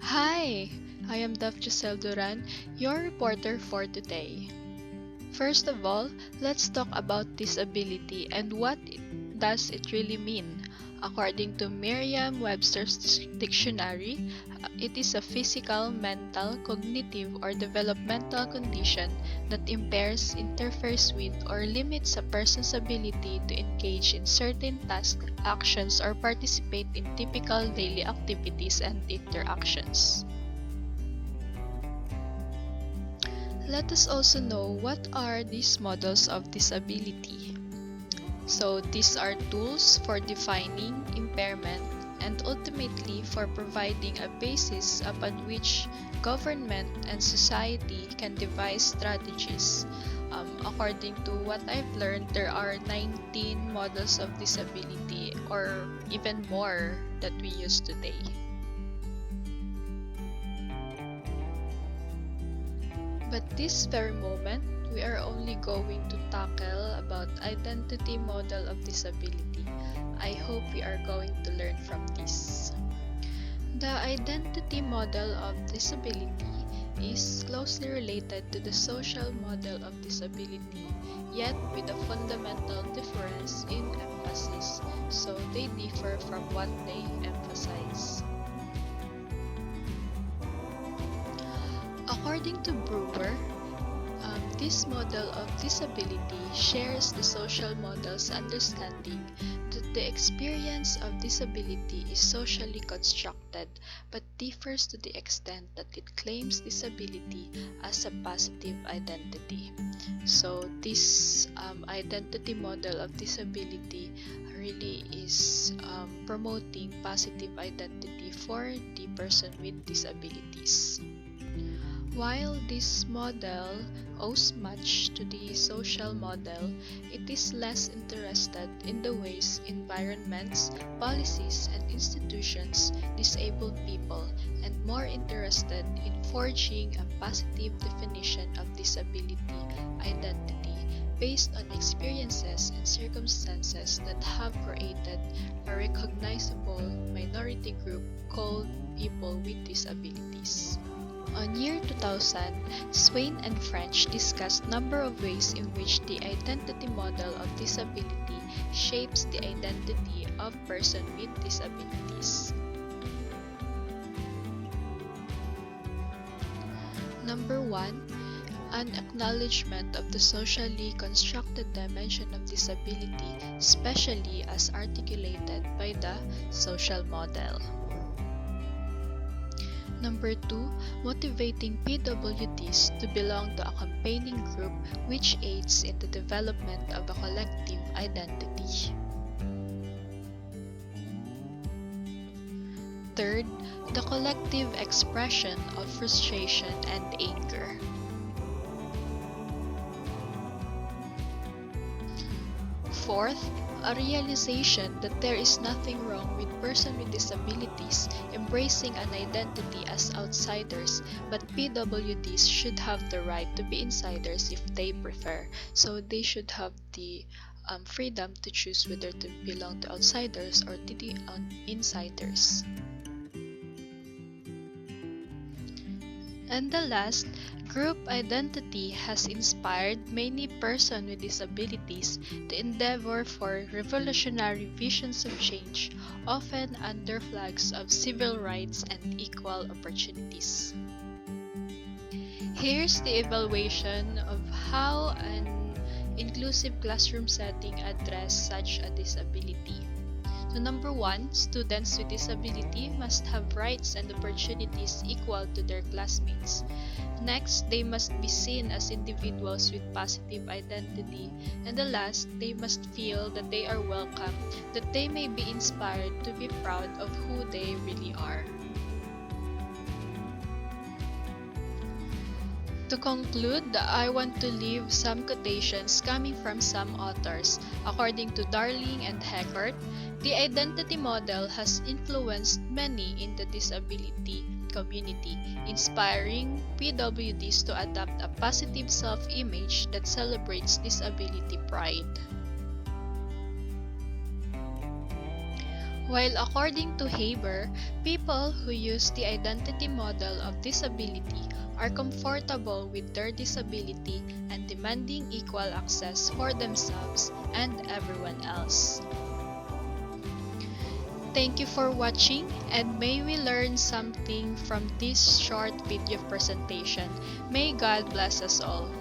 Hi, I am daffjeszelduran, your reporter for today. First of all, let's talk about disability and what does it really mean. According to Merriam-Webster's dictionary, it is a physical, mental, cognitive, or developmental condition that impairs, interferes with, or limits a person's ability to engage in certain tasks, actions, or participate in typical daily activities and interactions. Let us also know what are these models of disability. So these are tools for defining impairment and ultimately for providing a basis upon which government and society can devise strategies. According to what I've learned, there are 19 models of disability or even more that we use today. But this very moment, we are only going to tackle about identity model of disability. I hope we are going to learn from this. The identity model of disability is closely related to the social model of disability, yet with a fundamental difference in emphasis, so they differ from what they emphasize. According to Brewer, this model of disability shares the social model's understanding that the experience of disability is socially constructed but differs to the extent that it claims disability as a positive identity. So, this identity model of disability really is promoting positive identity for the person with disabilities. While this model owes much to the social model, it is less interested in the ways environments, policies, and institutions disable people and more interested in forging a positive definition of disability identity based on experiences and circumstances that have created a recognizable minority group called people with disabilities. On year 2000, Swain and French discussed number of ways in which the identity model of disability shapes the identity of person with disabilities. Number 1, an acknowledgement of the socially constructed dimension of disability, especially as articulated by the social model. Number 2, motivating PWDs to belong to a campaigning group which aids in the development of a collective identity. Third, the collective expression of frustration and anger. Fourth, a realization that there is nothing wrong with persons with disabilities embracing an identity as outsiders, but PWDs should have the right to be insiders if they prefer. So they should have the freedom to choose whether to belong to outsiders or to the insiders. And the last, group identity has inspired many persons with disabilities to endeavor for revolutionary visions of change, often under flags of civil rights and equal opportunities. Here's the evaluation of how an inclusive classroom setting address such a disability. So number 1, students with disability must have rights and opportunities equal to their classmates. Next, they must be seen as individuals with positive identity. And the last, they must feel that they are welcome, that they may be inspired to be proud of who they really are. To conclude, I want to leave some quotations coming from some authors. According to Darling and Heckert, the identity model has influenced many in the disability community, inspiring PWDs to adopt a positive self-image that celebrates disability pride. While according to Haber, people who use the identity model of disability are comfortable with their disability and demanding equal access for themselves and everyone else. Thank you for watching, and may we learn something from this short video presentation. May God bless us all.